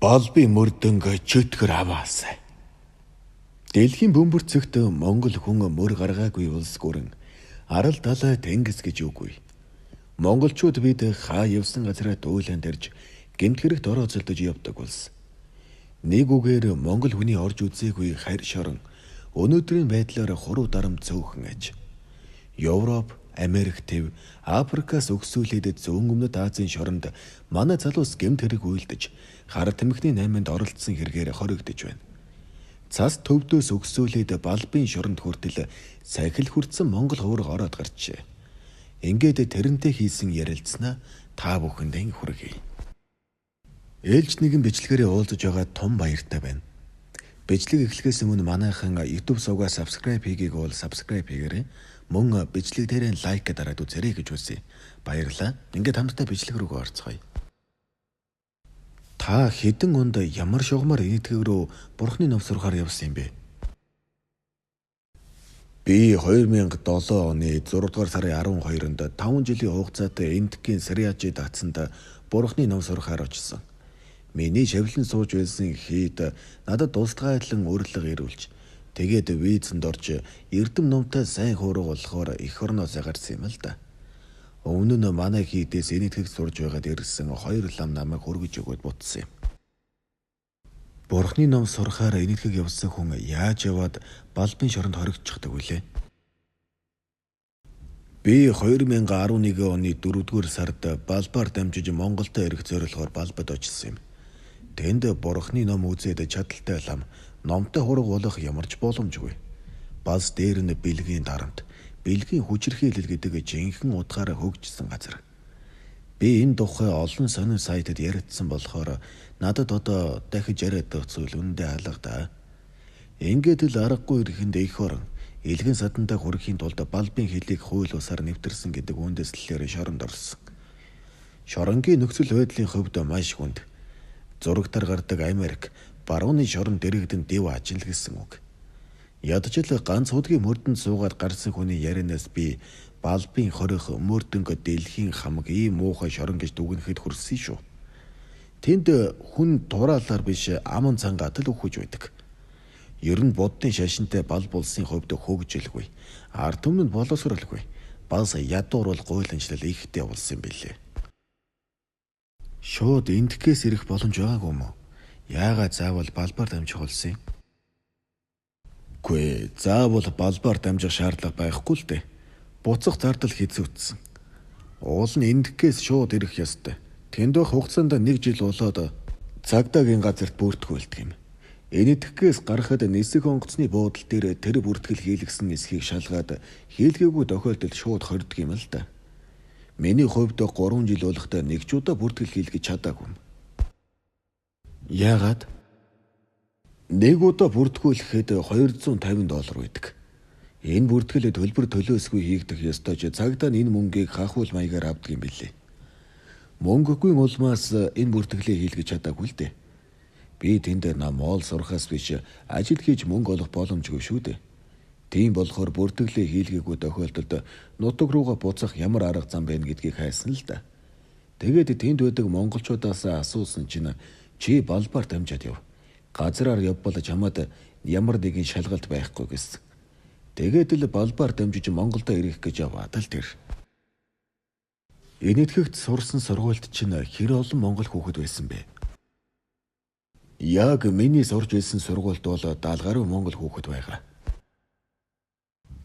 Балбын мөрдөнг чөтгөр аваасай. Дэлхийн бөмбөрцөгт Монгол хүн мөр гаргаагүй улс гүрэн арал талай тэнгис гэж үгүй. Монголчууд бид хаа явсан газараа дуулан тарж гэмт хэрэгт орооцолдож явдаг улс. Нэг үгээр Монгол хүний орж үзээгүй харь шорон өнөөдрийн байдлаар хуруу дарам цөөхөн аж. Европ, Америк төв, Африкаас өгсүүлээд зүүн өмнөд Азийн шоронд манай залуус гэмт хэрэг үйлдэж хар тамхины 8-нд оролцсон хэрэгээр хоригдож байна. Цас төвдөөс өгсүүлээд балбын шоронд хүртэл сахил хүртсэн Монгол хувраг ороод гарчээ. Ингээд тэрнтэй хийсэн ярилцсанаа та бүхэндээ хүргэе. Ээлж нэгэн бичлэгээрээ уулзаж байгаа том баяртай байна. Бичлэг эхлэхээс өмнө манайхан YouTube сувгаа subscribe хийгээг бол subscribe хийгээрэй. Мөн бичлэг дээрээ лайк дараад үзээрэй гэж хүсье. Баярлалаа. Ингээд хамтдаа бичлэг рүү орцгоё. Та хэдэн онд ямар шугамар энэтхэг рүү бурхны нов сурахаар явсан юм бэ? Би 2007 оны 6 дугаар сарын 12-нд 5 жилийн хугацаатай энэтхэгийн Сриажид татсанд бурхны нов сурахаар очсон. Миний шавлан сууж байсан хэд надад тусгайлан урилга ирүүлж тэгээд визэнд орж эрдэм номтой сайн хуурга болохоор эх орноос гарсан юм л да. Өмнө нь манай хийдээс энэтхэг сурж байгаад ирсэн 2 лам намайг хөргөж өгөөд бутсан юм. Бурхны ном сурахаар энэтхэг явсан хүн яаж яваад балбын шоронд хоригдчихдаг вүлээ? Би 2011 оны 4-р сард балбаар дамжиж Монголд ирэх зорилгоор балбад очсон юм. Тэнд бурхны ном үзээд чадaltaй лам номтой хураг болох ямарч боломжгүй. Бас дээр нь бэлгийн дарамт, бэлгийн хүчирхийлэл гэдэг жинхэнэ утгаараа хөгжсөн газар. Би энэ тухай олон сонин сайтад яригдсан болохоор надад одоо дахиж яриад байгаа үндэ алга да. Ингээд л аргагүй ирэхэнд их орон илгэн садантаа хүрэхийн тулд балбын хэлийг хууль усаар нэвтэрсэн гэдэг үндэслэлээр шоронд орсон. Шоронгийн нөхцөл байдлын хувьд маш хүнд. Зурагтар гардаг Америк, барууны шоронд дэрэгдэн дэв ажил гэсэн үг. Ядчил ганц удгийн мөрдөнд суугаад гарсан хүний ярианаас би балбын хорих мөрдөнгө дэлхийн хамаг ийм муухай шорон гэж дүгнэхэд хүрсэн шүү. Тэнд хүн тураалаар биш аман цангаад л өгөж байдаг. Ер нь буддын шашинтай бал булсын хувьд хөгжилгүй, ард түмэнд боловсролгүй, бас ядуур бол гуйламжлал ихтэй болсон юм билээ. Шууд энтгэхээс ирэх боломж байгаагүй мó? Яагаад заавал балбаар дамжих болсон юм? Гүй, заавал балбаар дамжих шаардлага байхгүй л дээ. Буцах зардал хэзүүцсэн. Уул нь энтгэхээс шууд ирэх ёстой. Тэнд байх хугацаанд 1 жил болоод цагдаагийн газарт бүртгүүлдэг юм. Энтгэхээс гарахад нисэх онгоцны буудал дээр тэр бүртгэл хийлгсэн эсхийг шалгаад хийлгээгүй тохиолдолд шууд хордог юм л да. Миний хувьд 3 жил болохтой нэг ч удаа бүртгэл хийлгэж чадаагүй юм. Яагаад? Нэг удаа бүртгүүлэхэд $250 байдаг. Энэ бүртгэл төлбөр төлөөсгүй хийгдэх ёстой ч цагдаа нь энэ мөнгийг хахуул маягаар авдаг юм билээ. Мөнгөгүй улмаас энэ бүртгэлээ хийлгэж чадаагүй л дээ. Би тэнд намол сурахаас биш ажил хийж мөнгө олох боломжгүй шүү дээ. Тийм болохоор бүртгэлээ хийлгээгүй тохиолдолд нутаг руугаа буцах ямар арга зам байна гэдгийг хайсан л да. Тэгээд тэнд байдаг монголчуудаас асуусан чинь чи балбаар дамжаад яв. Газраар явбал чамд ямар нэгэн шалгалт байхгүй гэсэн. Тэгээд л балбаар дамжиж Монголдо ирэх гэж яваад л тэр. Энэтхэгт сурсан сургуульд чинь хэр олон монгол хүүхэд байсан бэ? Яг миний сурж байсан сургуульд бол 70 гаруй монгол хүүхэд байгаа.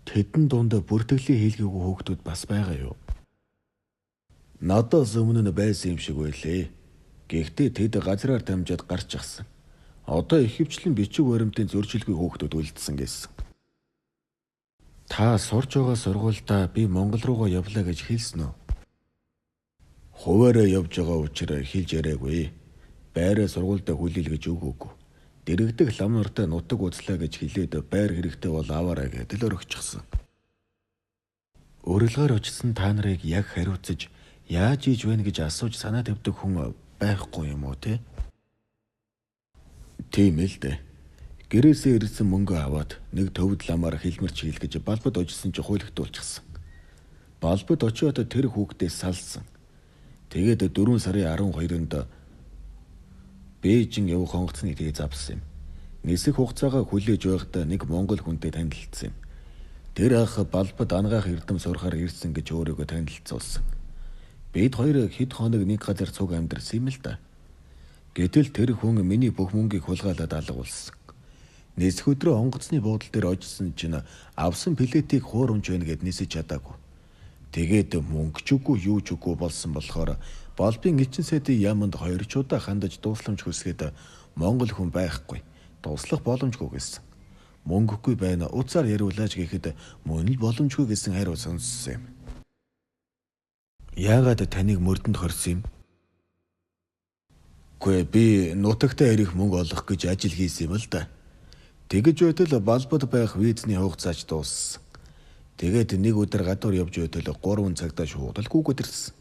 Тэдэн дунд бүртгэлийн хийлгээгүй хүүхдүүд бас байгаа юу? Надаас өмнө нь байсан юм шиг байлээ. Гэхдээ тэд газраар дамжаад гарч ирсэн. Одоо ихэвчлэн бичиг баримтын зөрчилгүй хүүхдүүд үлдсэн гэсэн. Та сурж байгаа сургуульдаа би Монгол руугаа явлаа гэж хэлсэн үү? Хуваараа явж байгаа учраас хэлж яриаггүй. Байраа сургуульдаа хүлээлгэж өгөөгүй. Дэрэгдэх лам нартай нутаг үзлээ гэж хэлээд байр хэрэгтэй бол аваарай гэдэл орхичихсан. Урилгаар очсон та нарыг яг хариуцаж яаж ийж байна гэж асууж санаа тавьдаг хүн байхгүй юм уу те? Тийм л дээ. Гэрээсээ ирсэн мөнгө аваад нэг төвд ламаар хэлмэрч хийлгэж балбад очсон ч хуйлгтуулчихсан. Балбад очиод тэр хүүхдээс салсан. Тэгээд 4 сарын 12-нд Бээжин явах онгоцны тийг завсан юм. Нисэх хугацаагаа хүлээж байхдаа нэг монгол хүнтэй танилцсан юм. Тэр ах балбад ангаах эрдэм сурахаар ирсэн гэж өөрийгөө танилцуулсан. Бид хоёр хэд хоног нэг газар цуг амьдарсан юм л да. Гэтэл тэр хүн миний бүх мөнгийг хулгайлаад алга болсон. Нисэх өдрөө онгоцны буудлын дээр очсон чинь авсан плетийг хуурамч байна гэд нисэж чадаагүй. Тэгээд мөнгө ч үгүй юу ч үгүй болсон болохоор балбын эчин сайдын яамд 2 ч удаа хандаж дуусламж хүсгээд монгол хүн байхгүй. Дуслах боломжгүй гэсэн. Мөнгөгүй байна уцаар яриулаач гэхэд мөн л боломжгүй гэсэн хариу сонссон юм. Яагаад таныг мөрдөнд хорсон юм? Гүй би нутагтаа ирэх мөнгө олох гэж ажил хийсэн юм л да. Тэгэж байтал балбад байх визний хугацаач дууссан. Тэгээд нэг өдөр гадуур явж байтал 3 цагтаа шуудал гүгэд ирсэн.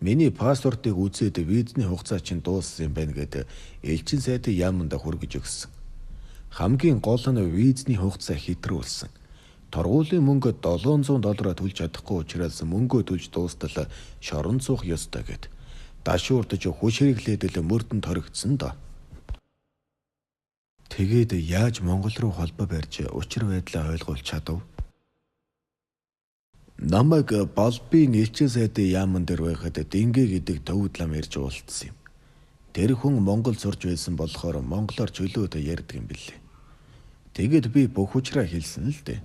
Миний паспортыг үзээд визний хугацаа чинь дууссан юм байна гэдэг элчин сайдын яамд хүргэж өгсөн. Хамгийн гол нь визний хугацаа хэтрүүлсэн. Торгуулийн мөнгө $700 төлж чадахгүй учраас мөнгөө төлж дуустал шорон цуух ёстой гэд. Дашуурдаж хүч хэрэглээд л мөрдөнд хоригдсон доо. Тэгээд яаж Монгол руу холбоо барьж учир байдлаа ойлгуулж чадав? Намайг балбын элчин сайдын яамн дээр байхад Дингэ гэдэг төвд лам ярьж уулзсан юм. Тэр хүн Монгол сурж байсан болохоор монголоор чөлөөд ярьдаг юм билээ. Тэгээд би бүх учраа хэлсэн л дээ.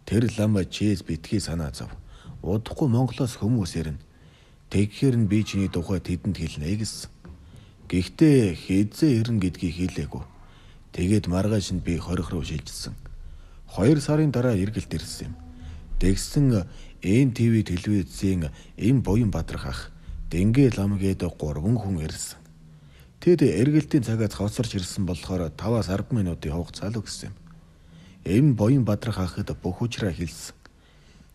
Тэр лам чиз битгий санаа зов. Удахгүй Монголоос хүмүүс ирнэ. Тэгэхээр нь би чиний тухай тэдэнд хэлнэ гэсэн. Гэхдээ хизээ ирнэ гэдгийг хэлээгүй. Тэгээд маргааш нь би хорих руу шилжсэн. 2 сарын дараа эргэлт ирсэн юм. Тэгсэн ТV телевизийн эм Буян Бадрах ах Дингэ лам гээд 3 хүн ирсэн. Тэд эргэлтийн цагаас хоцорч ирсэн болохоор 5-10 минутын хугацаа л өгсөн юм. Эм Буян Бадрах ахад бүх учраа хэлсэн.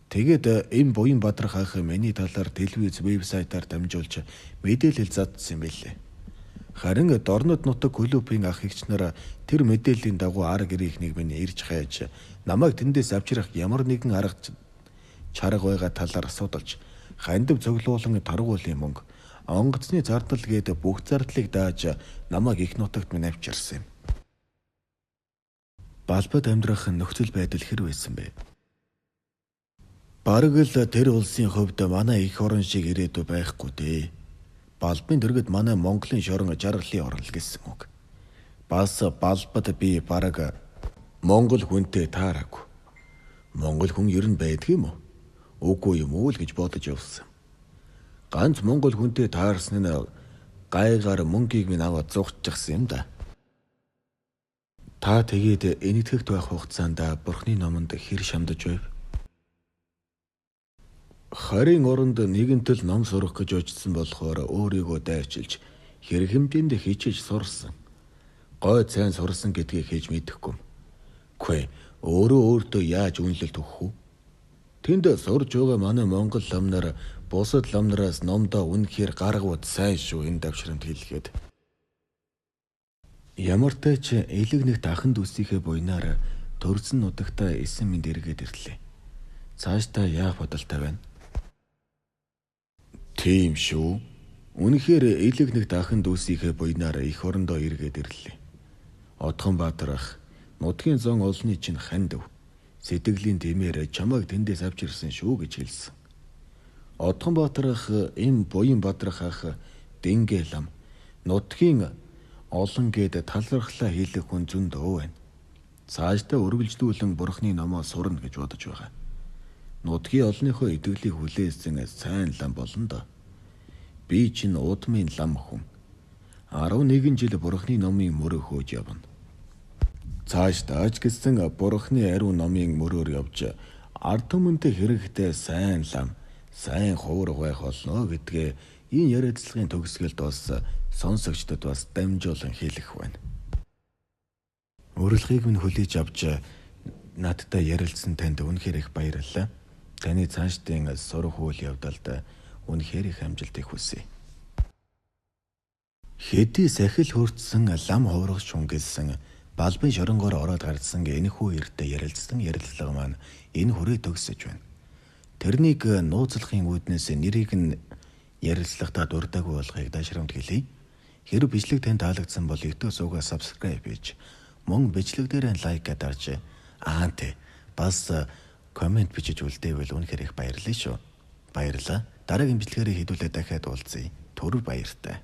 Тэгээд эм Буян Бадрах ах миний талаар телевиз вебсайтаар дамжуулж мэдээлэл задсан юм билээ. Харин Дорнод нутаг клубын ах эгч нар тэр мэдээллийн дагуу арга гэрийнхнийг минь ирж хайж намайг тэндээс авчрах ямар нэгэн арга чарга байгаа талаар асуудалж хандив цоглуулан таргуулын мөнгө онгоцны зардал гээд бүх зардлыг дааж намайг их нутагт минь авчирсан юм. Балбад амьдрах нөхцөл байдал хэр байсан бэ? Бараг л тэр улсын хувьд манай их орон шиг ирээдүй байхгүй дээ. Балбын дэргэд манай Монголын шорон жаргалын орол гэсэн үг. Бас балбад би бараг монгол хүнтэй таараагүй. Монгол хүн ер нь байдаг юм уу? Үгүй юм уу л гэж бодож явсан. Ганц монгол хүнтэй таарсан нь гайгаар мөнгийг минь аваад зугтчихсан юм да. Та тэгээд энэтхэгт байх хугацаанд Бурхны номонд хэр шамдаж байв? Харин оронд нэгэнтэл ном сурах гэж очсон болохоор өөрийгөө дайчилж хэрэг хэмжээнд хичээж сурсан. Гой цайн сурсан гэдгийг хийж мэдэхгүй. Гүй өөрөө өөртөө яаж үнэлэлт өгөх вэ? Тэнд сурж байгаа манай монгол ламнаар бусад ламнараас номдоо үнэхээр гаргууд сайн шүү энэ давшрамд хэлгээд. Ямар ч тач элэг нэгт ахын дүүсийнхээ буйнаар төрсөн нутагтаа эсэн минь дэргээд ирлээ. Цааш та яах бодолтой байна? Тийм шүү. Үнэхээр элэг нэгт ахын дүүсийнхээ буйнаар их орондоо эргээд ирлээ. Отгонбаатар ах нутгийн зон олны чинь хандив. Сэтгэлийн тэмээр чамайг тэндээс авч ирсэн шүү гэж хэлсэн. Отгонбаатар ах эм Буян Бадрах ах Дингэ лам нутгийн олон гээд талархлаа хийлэх хүн зөндөө байна. Цаашдаа үргэлжлүүлэн Бурхны номоо сурна гэж бодож байгаа. Нутгийн олныхоо итгэлийг хүлээсэн сайн лам болно доо. Би чинь удмын лам хүн. 11 жил Бурхны номын мөрөө хөөж явна. Цаашдаа ч гэсэн Бурхны ариун номын мөрөөр явж ард түмэнтэй хэрэгтэй сайн лам, сайн хувраг байх болно гэдгээ энэ яриацлагын төгсгөлд бас сонсогчдод бас дамжуулан хэлэх байна. Урилгыг минь хүлээж авч надтай ярилцсан танд үнэхээр их баярлалаа. Таны цаашдын сурах үйл явдалд үнэхээр их амжилтыг хүсье. Хэдий сахил хөртсөн лам хуврагч хүн гэсэн балбын шоронгоор ороод гарсан энэхүү эртээ ярилцсан ярилцлага маань энэ хүрээ төгсөж байна. Тэрнийг нууцлахын үүднээс нэрийг нь ярилцлагатаа дурдаагүй болохыг дашрамд хэлье. Хэрэв бичлэг танд таалагдсан бол YouTube суугаа subscribe хийж мөн бичлэг дээр лайк дарж бас комент бичиж үлдээвэл үнэхээр их баярлалаа шүү. Баярлалаа. Дараагийн бичлэгээр хэдүүлээ дахиад уулзъя. Түр баяртай.